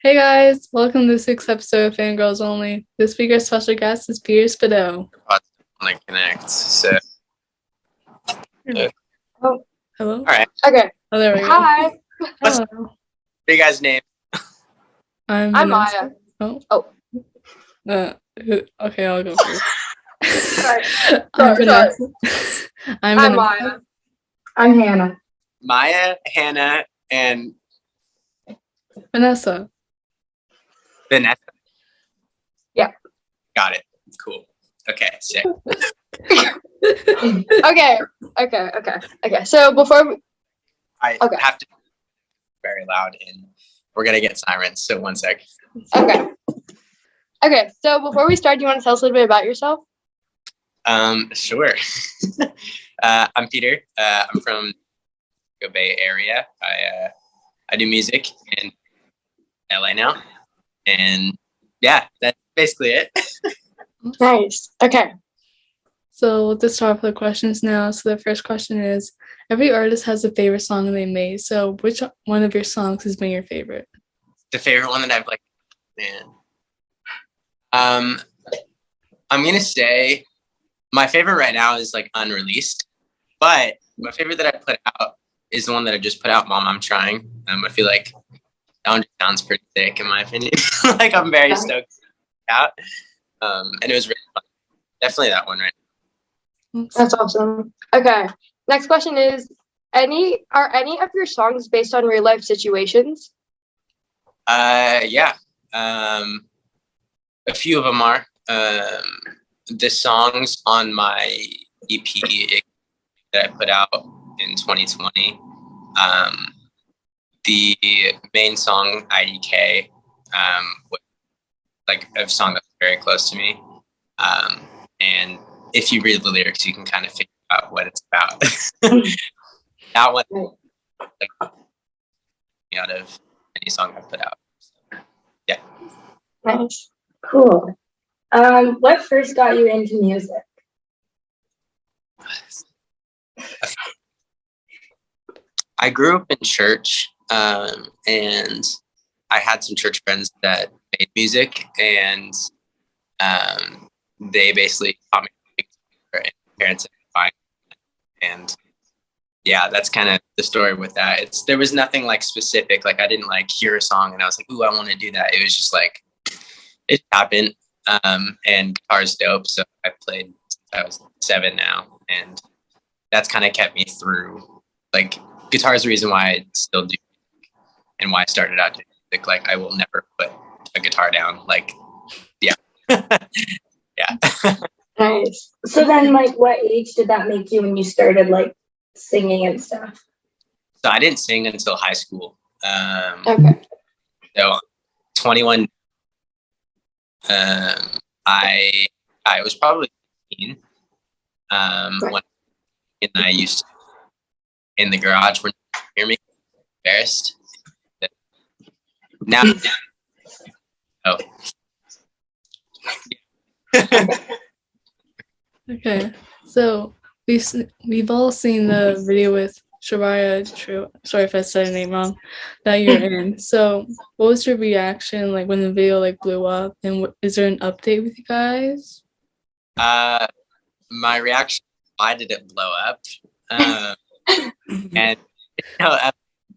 Hey guys, welcome to this week's episode of Fangirls Only. This week our special guest is Peter Saputo. Want to connect. So, Oh, hello. all right. Okay. Oh, there we go. Hi. What's Hello. your guys' name? I'm Maya. Oh. Okay, I'll go first. Sorry. I'm Vanessa. I'm Vanessa. Maya. I'm Hannah. Maya, Hannah, and Vanessa. Vanessa. Yeah. Got it. Cool. Okay, sick. Okay. So before I have to be very loud, and we're gonna get sirens. So 1 sec. Okay. So before we start, do you want to tell us a little bit about yourself? Sure. I'm Peter. I'm from the Bay Area. I do music in LA now, and yeah, that's basically it. Nice. Okay. So we'll just start with the questions now. So the first question is, every artist has a favorite song they made. So which one of your songs has been your favorite? The favorite one that I've man. I'm gonna say my favorite right now is unreleased, but my favorite that I put out is the one that I just put out, Mom, I'm Trying. I feel like that one just sounds pretty sick in my opinion. I'm very stoked out. And it was really fun. Definitely that one right now. That's awesome. Okay. Next question is, are any of your songs based on real life situations? Yeah. A few of them are. The songs on my EP that I put out in 2020. The main song IDK, was a song that's very close to me. And if you read the lyrics, you can kind of figure out what it's about. That one, out of any song I put out. So, yeah. Nice. Cool. What first got you into music? I grew up in church, and I had some church friends that made music, and they basically taught me and parents and yeah, that's kind of the story with that. There was nothing specific. I didn't hear a song and I was like, ooh, I want to do that. It was just it happened. And guitar's dope. So I played since I was 7 now, and that's kind of kept me through. Guitar is the reason why I still do and why I started out doing music. I will never put a guitar down. Yeah. Yeah. Nice. So then, what age did that make you when you started, singing and stuff? So I didn't sing until high school. Okay. So 21. I was probably 15. When I used to in the garage when you hear me, embarrassed. Now, oh. Okay, so we've all seen the video with Shabaya, sorry if I said her name wrong, that you're in. So what was your reaction when the video blew up, and is there an update with you guys? My reaction, why did it blow up? And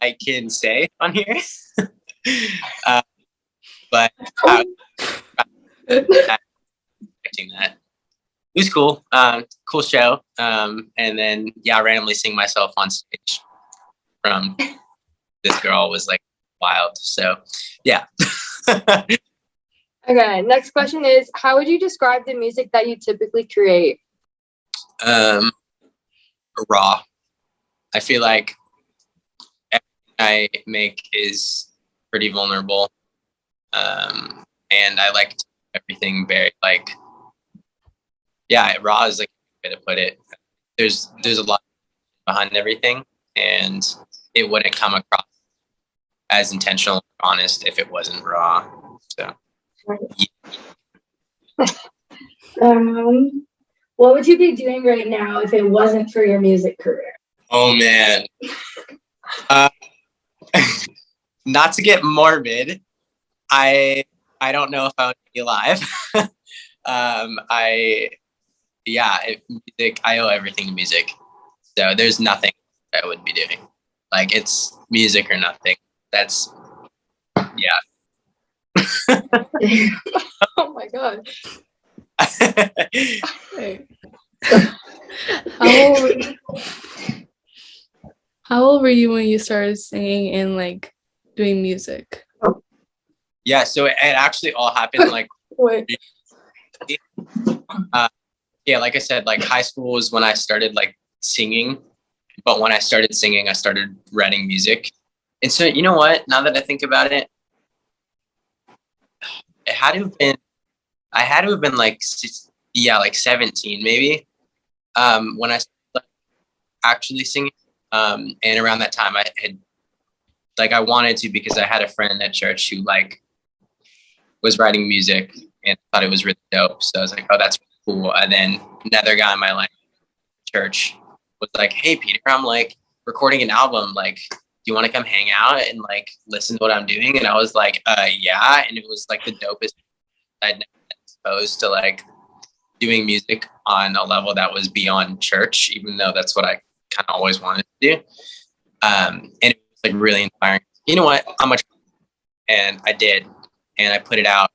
I can say on here, but expecting that. It was cool. Cool show. And then I randomly sing myself on stage from this girl was wild. So yeah. Okay. Next question is, how would you describe the music that you typically create? Raw. I feel like everything I make is pretty vulnerable. And I like everything very raw is a way to put it. There's a lot behind everything, and it wouldn't come across as intentional or honest if it wasn't raw. So What would you be doing right now if it wasn't for your music career? Oh man. Not to get morbid, I don't know if I would be alive. Music. I owe everything to music. So there's nothing I would be doing. Like it's music or nothing. That's Oh my god. Right. How old, how old were you when you started singing and like doing music? Yeah. So it actually all happened like Wait. like I said, like high school was when I started like singing. But when I started singing, I started writing music. And so, you know what? Now that I think about it, it had to have been, I had to have been like, like 17 maybe, when I started like, actually singing. And around that time, I had, like, I wanted to because I had a friend at church who like was writing music and thought it was really dope. So I was like, oh, that's really cool. And then another guy in my like church was like, hey, Peter, I'm like recording an album. Like, do you want to come hang out and like listen to what I'm doing? And I was like, yeah. And it was like the dopest I'd never been exposed to like doing music on a level that was beyond church, even though that's what I kind of always wanted to do. And it was like really inspiring. You know what? How much? And I did, and I put it out,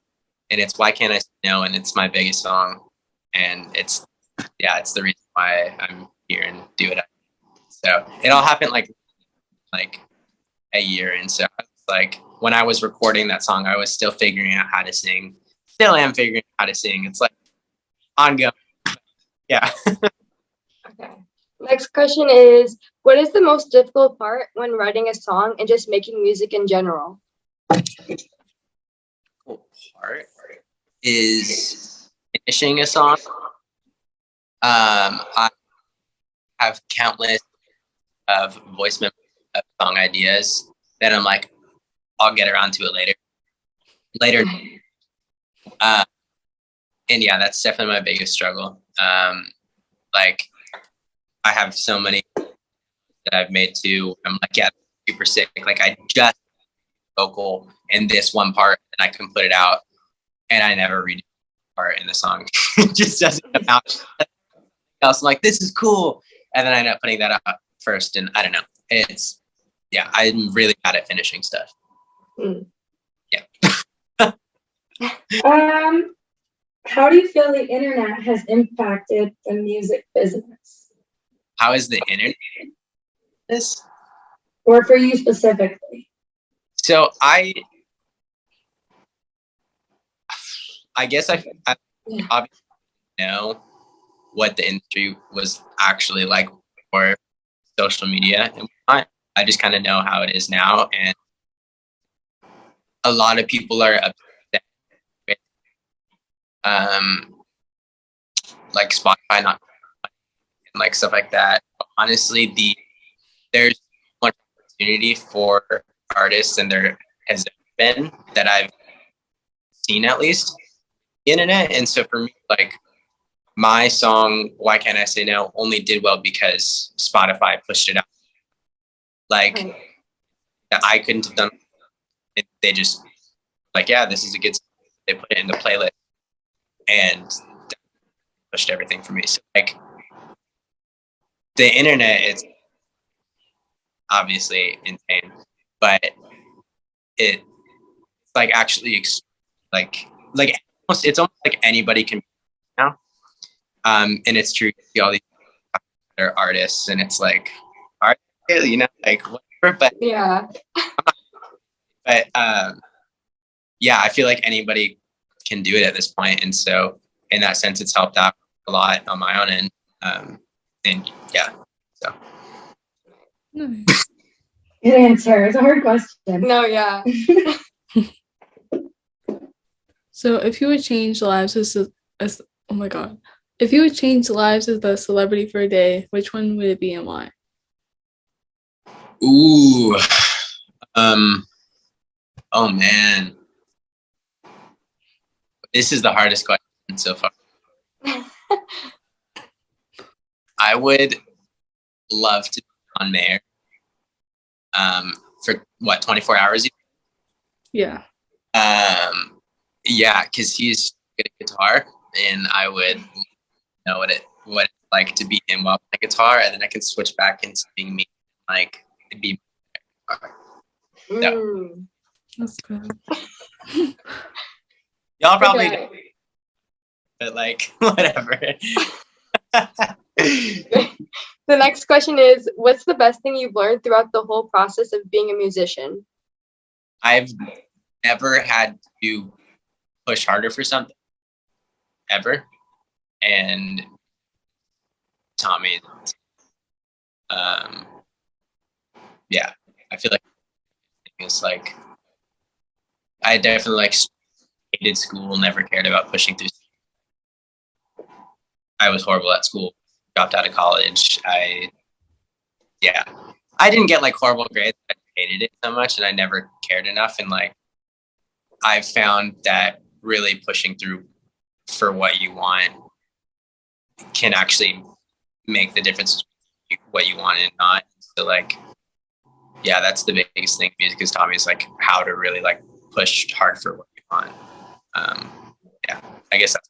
and it's Why Can't I Say No? And it's my biggest song, and it's the reason why I'm here and do it. So it all happened like a year, and so I was like when I was recording that song, I was still figuring out how to sing. Still am figuring out how to sing. It's like ongoing. Yeah. Okay. Next question is, what is the most difficult part when writing a song and just making music in general? Cool part is finishing a song. I have countless of voice memos of song ideas that I'm like, I'll get around to it later. And yeah, that's definitely my biggest struggle. Like I have so many that I've made too. I'm like, yeah, super sick. Like I just vocal in this one part and I can put it out and I never read the part in the song. It just doesn't come out. Else I'm like, this is cool. And then I end up putting that out first. And I don't know. I'm really bad at finishing stuff. Mm. Yeah. How do you feel the internet has impacted the music business? How is the internet? This? Or for you specifically? So I guess I obviously know what the industry was actually like for social media and whatnot. I just kind of know how it is now, and a lot of people are upset with like Spotify not and like stuff like that. But honestly, there's so much opportunity for artists, and there has been that I've seen at least the internet. And so for me, like my song "Why Can't I Say No" only did well because Spotify pushed it out. Like Right. I couldn't have done it. They just like, yeah, this is a good song. They put it in the playlist and pushed everything for me. So like the internet is obviously insane, but it's like actually like it's almost like anybody can now. And it's true. You see all these other artists, and it's like, all right, you know, like whatever. Yeah. But yeah, I feel like anybody can do it at this point, and so in that sense, it's helped out a lot on my own end. And yeah, so Nice. Good answer. It's a hard question. No, yeah. So if you would change lives as oh my god. If you would change lives as a celebrity for a day, which one would it be and why? ooh, oh man, this is the hardest question so far. I would love to be on mayor for what 24 hours. Yeah. Yeah, because he's good at guitar, and I would know what it's like to be him while playing guitar, and then I can switch back into being me, like be. Mm. That's good. Y'all probably, Okay. but like whatever. The next question is, what's the best thing you've learned throughout the whole process of being a musician? I've never had to push harder for something ever, and Tommy, yeah, I feel like it's like I definitely like hated school, never cared about pushing through. I was horrible at school, dropped out of college. I didn't get like horrible grades. I hated it so much, and I never cared enough. And like I've found that really pushing through for what you want can actually make the difference between what you want and not. So like, yeah, that's the biggest thing. Music has taught me is like how to really like push hard for what you want. Yeah, I guess that's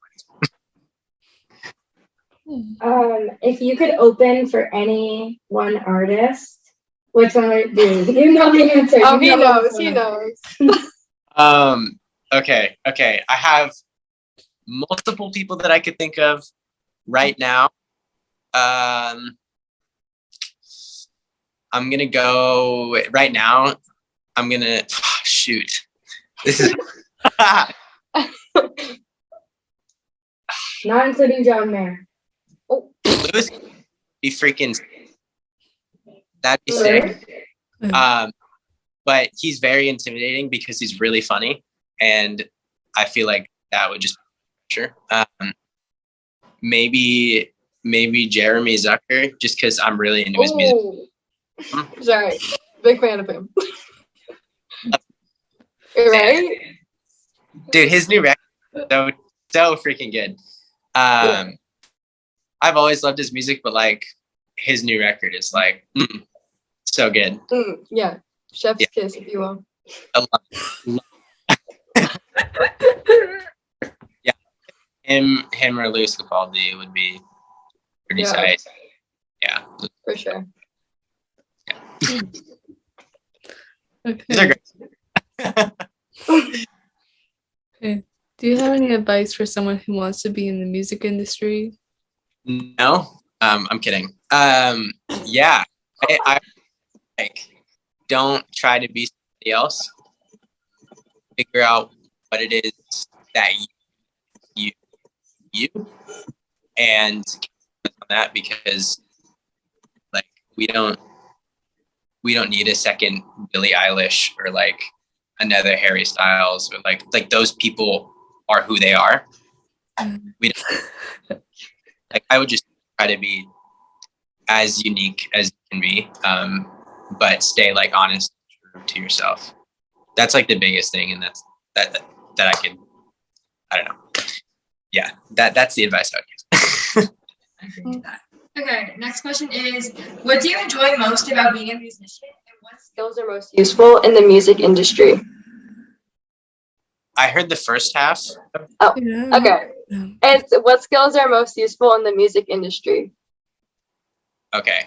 If you could open for any one artist, which one would it be? You know the answer. Oh, You he know knows. this He one. knows. Okay. I have multiple people that I could think of right now. I'm gonna go right now. I'm gonna shoot. This is Not including John Mayer. Lewis be freaking. That'd be sick. But he's very intimidating because he's really funny, and I feel like that would just sure. Maybe Jeremy Zucker, just because I'm really into his music. Sorry, big fan of him. Right? Dude, his new record so freaking good. I've always loved his music, but like his new record is like so good. Yeah, chef's kiss, if you will. I love yeah, him or Luis Capaldi would be pretty tight. Yeah, for sure. Yeah. Okay. These are great. Okay. Do you have any advice for someone who wants to be in the music industry? No, I'm kidding. Yeah, I like don't try to be somebody else. Figure out what it is that you and on that, because like we don't need a second Billie Eilish or like another Harry Styles or like those people are who they are. We don't, like I would just try to be as unique as you can be, but stay like honest to yourself. That's like the biggest thing, and that's that I can. I don't know. Yeah, that's the advice I would give. Okay, next question is, what do you enjoy most about being a musician, and what skills are most useful in the music industry? I heard the first half. Oh, Yeah. okay. And what skills are most useful in the music industry? Okay.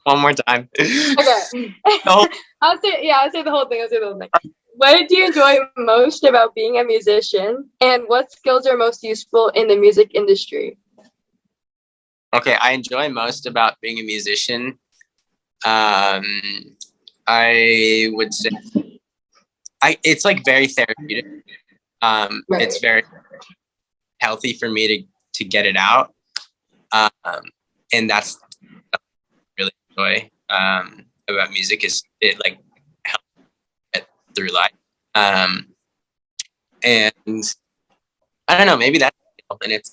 One more time. Okay. No. I'll say the whole thing. What do you enjoy most about being a musician, and what skills are most useful in the music industry? Okay, I enjoy most about being a musician. I would say it's like very therapeutic. Right. It's very healthy for me to get it out. And that's what I really enjoy about music, is it like helps get through life. And I don't know, maybe that's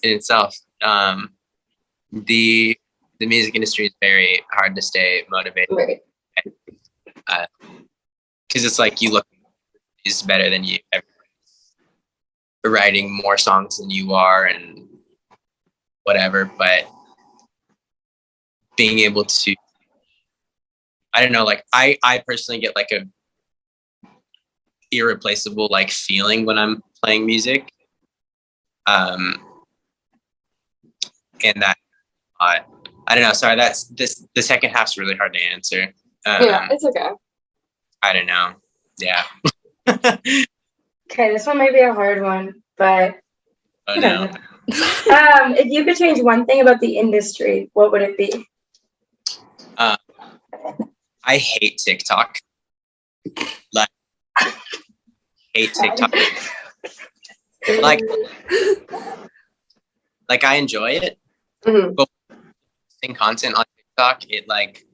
in itself. The music industry is very hard to stay motivated. Right. Because it's like you look is better than you, writing more songs than you are and whatever, but being able to, I don't know, like I personally get like a irreplaceable like feeling when I'm playing music. And that, I don't know. Sorry, that's this. The second half's really hard to answer. Yeah, it's okay. I don't know. Yeah. Okay, this one might be a hard one, but Oh no. if you could change one thing about the industry, what would it be? I hate TikTok. Like, hate TikTok. Like I enjoy it, Mhm. but posting content on TikTok, it like,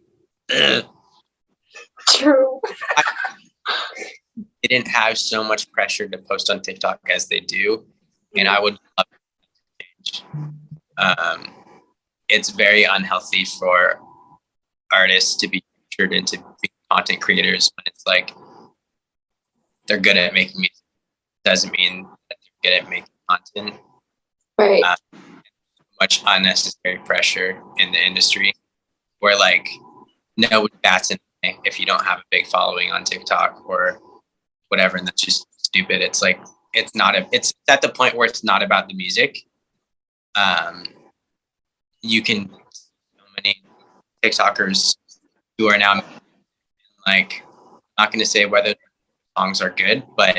ugh. True. They didn't have so much pressure to post on TikTok as they do, and I would love to change. It's very unhealthy for artists to be turned into being content creators when it's like they're good at making music. Doesn't mean that they're good at making content. Right. Much unnecessary pressure in the industry where like no bats in if you don't have a big following on TikTok or whatever, and that's just stupid. It's like it's at the point where it's not about the music. You can so many TikTokers who are now like, I'm not going to say whether songs are good, but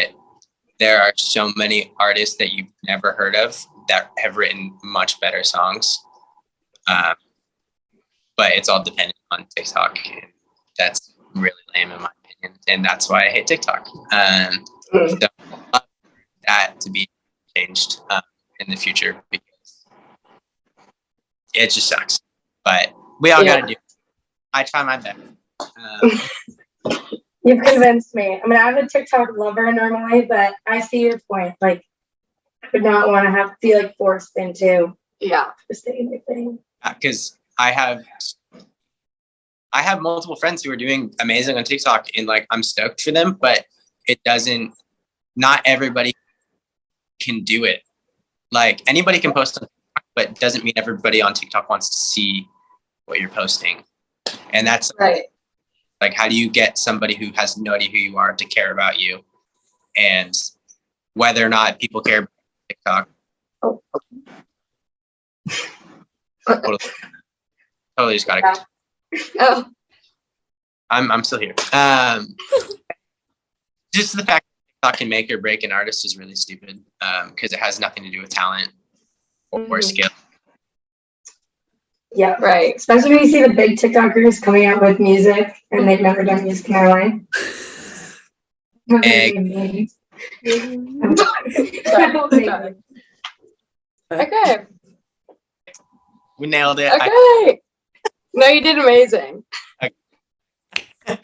there are so many artists that you've never heard of that have written much better songs. But it's all dependent on TikTok. And that's really lame in my opinion. And that's why I hate TikTok. So I'd love that to be changed in the future because it just sucks. But we all got to do it. I try my best. You've convinced me. I mean, I'm a TikTok lover normally, but I see your point. Like, I would not want to feel like forced into just anything. Because I have multiple friends who are doing amazing on TikTok, and like I'm stoked for them, but not everybody can do it. Like anybody can post on TikTok, but it doesn't mean everybody on TikTok wants to see what you're posting. And that's right. Like, how do you get somebody who has no idea who you are to care about you? And whether or not people care about TikTok. Oh. Totally just got to. Oh. I'm still here. Just the fact that TikTok can make or break an artist is really stupid because it has nothing to do with talent or skill. Yeah, right. Especially when you see the big TikTokers coming out with music and they've never done music in their life. Okay. We nailed it. Okay. No, you did amazing. Thank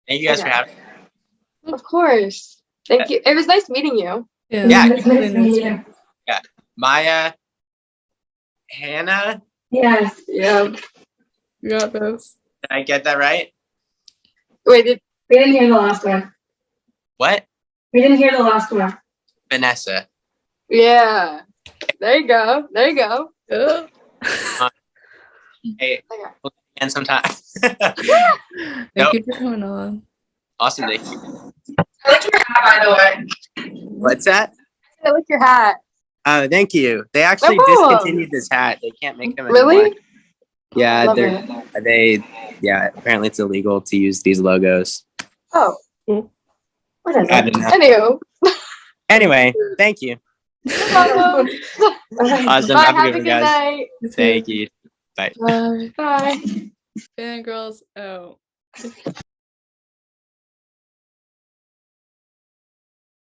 you guys for having me. Of course. Thank you. It was nice meeting you. Yeah. It's nice meeting you. Yeah. Maya, Hannah. Yes. Yeah. You got this. Did I get that right? Wait, we didn't hear the last one. What? We didn't hear the last one. Vanessa. Yeah. There you go. There you go. Hey, we'll do it again sometime. Thank you for coming on. Awesome. Thank you. I like your hat, by the way. What's that? I like your hat. Oh, thank you. They actually No problem. discontinued this hat. They can't make them anymore. Really? Yeah, Love it. apparently it's illegal to use these logos. Oh. Cool. What is I it? didn't know. Anywho. Anyway, thank you. Awesome. Awesome. Bye. Have a Have good a one, good guys. night. Thank you. Bye. Bye. Bye. Fangirls out.